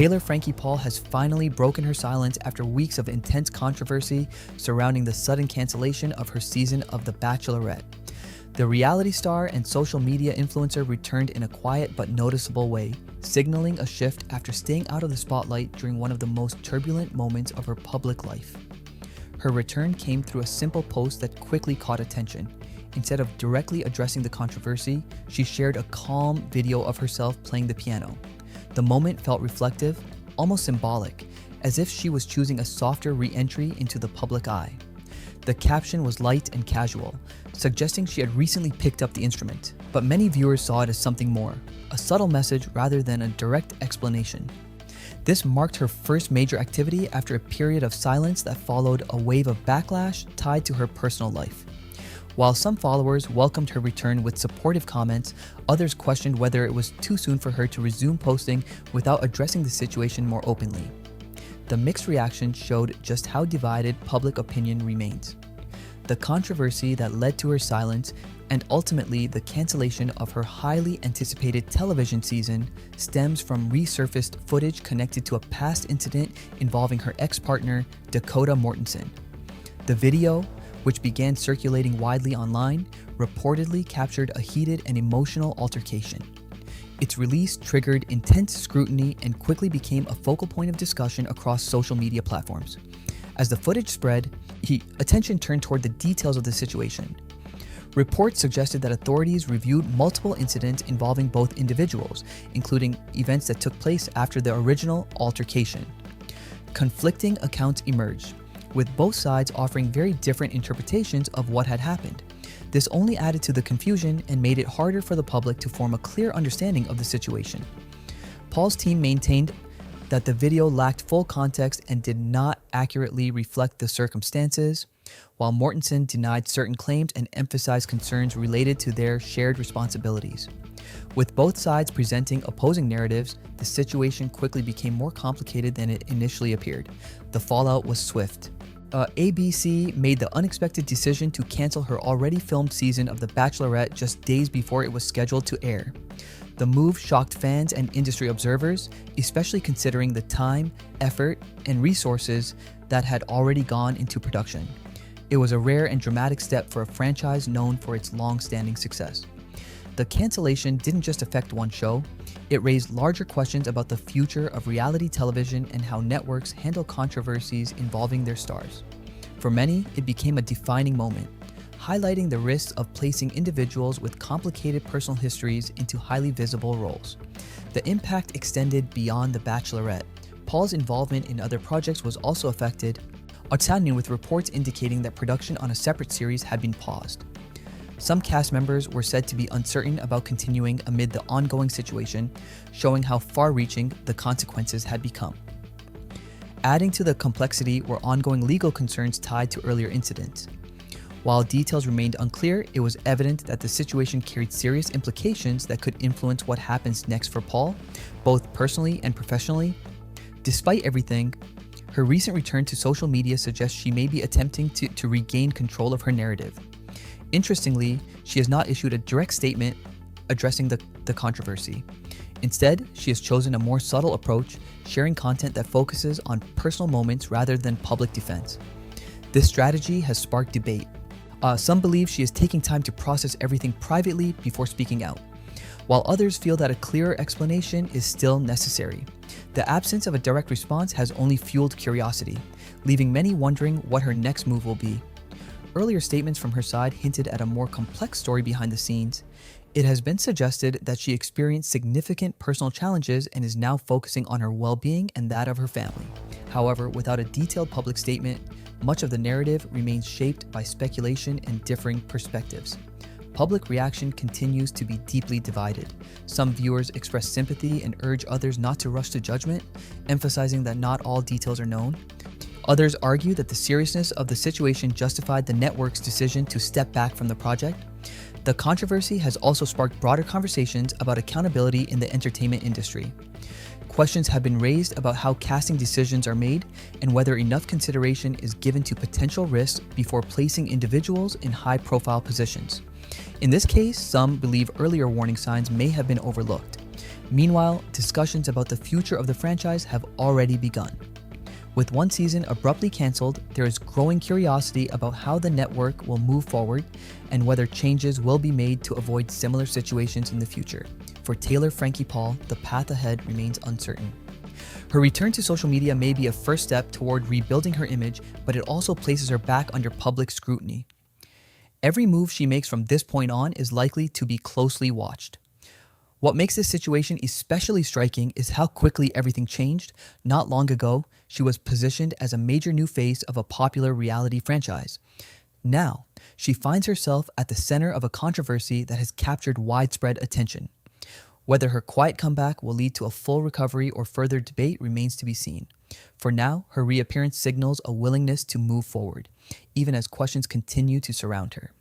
Taylor Frankie Paul has finally broken her silence after weeks of intense controversy surrounding the sudden cancellation of her season of The Bachelorette. The reality star and social media influencer returned in a quiet but noticeable way, signaling a shift after staying out of the spotlight during one of the most turbulent moments of her public life. Her return came through a simple post that quickly caught attention. Instead of directly addressing the controversy, she shared a calm video of herself playing the piano. The moment felt reflective, almost symbolic, as if she was choosing a softer re-entry into the public eye. The caption was light and casual, suggesting she had recently picked up the instrument, but many viewers saw it as something more, a subtle message rather than a direct explanation. This marked her first major activity after a period of silence that followed a wave of backlash tied to her personal life. While some followers welcomed her return with supportive comments, others questioned whether it was too soon for her to resume posting without addressing the situation more openly. The mixed reaction showed just how divided public opinion remains. The controversy that led to her silence and ultimately the cancellation of her highly anticipated television season stems from resurfaced footage connected to a past incident involving her ex-partner, Dakota Mortensen. The video, which began circulating widely online, reportedly captured a heated and emotional altercation. Its release triggered intense scrutiny and quickly became a focal point of discussion across social media platforms. As the footage spread, attention turned toward the details of the situation. Reports suggested that authorities reviewed multiple incidents involving both individuals, including events that took place after the original altercation. Conflicting accounts emerged, with both sides offering very different interpretations of what had happened. This only added to the confusion and made it harder for the public to form a clear understanding of the situation. Paul's team maintained that the video lacked full context and did not accurately reflect the circumstances, while Mortensen denied certain claims and emphasized concerns related to their shared responsibilities. With both sides presenting opposing narratives, the situation quickly became more complicated than it initially appeared. The fallout was swift. ABC made the unexpected decision to cancel her already filmed season of The Bachelorette just days before it was scheduled to air. The move shocked fans and industry observers, especially considering the time, effort, and resources that had already gone into production. It was a rare and dramatic step for a franchise known for its long-standing success. The cancellation didn't just affect one show, it raised larger questions about the future of reality television and how networks handle controversies involving their stars. For many, it became a defining moment, highlighting the risks of placing individuals with complicated personal histories into highly visible roles. The impact extended beyond The Bachelorette. Paul's involvement in other projects was also affected, outstanding with reports indicating that production on a separate series had been paused. Some cast members were said to be uncertain about continuing amid the ongoing situation, showing how far-reaching the consequences had become. Adding to the complexity were ongoing legal concerns tied to earlier incidents. While details remained unclear, it was evident that the situation carried serious implications that could influence what happens next for Paul, both personally and professionally. Despite everything, her recent return to social media suggests she may be attempting to regain control of her narrative. Interestingly, she has not issued a direct statement addressing the controversy. Instead, she has chosen a more subtle approach, sharing content that focuses on personal moments rather than public defense. This strategy has sparked debate. Some believe she is taking time to process everything privately before speaking out, while others feel that a clearer explanation is still necessary. The absence of a direct response has only fueled curiosity, leaving many wondering what her next move will be. Earlier statements from her side hinted at a more complex story behind the scenes. It has been suggested that she experienced significant personal challenges and is now focusing on her well-being and that of her family. However, without a detailed public statement, much of the narrative remains shaped by speculation and differing perspectives. Public reaction continues to be deeply divided. Some viewers express sympathy and urge others not to rush to judgment, emphasizing that not all details are known. Others argue that the seriousness of the situation justified the network's decision to step back from the project. The controversy has also sparked broader conversations about accountability in the entertainment industry. Questions have been raised about how casting decisions are made and whether enough consideration is given to potential risks before placing individuals in high-profile positions. In this case, some believe earlier warning signs may have been overlooked. Meanwhile, discussions about the future of the franchise have already begun. With one season abruptly canceled, there is growing curiosity about how the network will move forward and whether changes will be made to avoid similar situations in the future. For Taylor Frankie Paul, the path ahead remains uncertain. Her return to social media may be a first step toward rebuilding her image, but it also places her back under public scrutiny. Every move she makes from this point on is likely to be closely watched. What makes this situation especially striking is how quickly everything changed. Not long ago, she was positioned as a major new face of a popular reality franchise. Now, she finds herself at the center of a controversy that has captured widespread attention. Whether her quiet comeback will lead to a full recovery or further debate remains to be seen. For now, her reappearance signals a willingness to move forward, even as questions continue to surround her.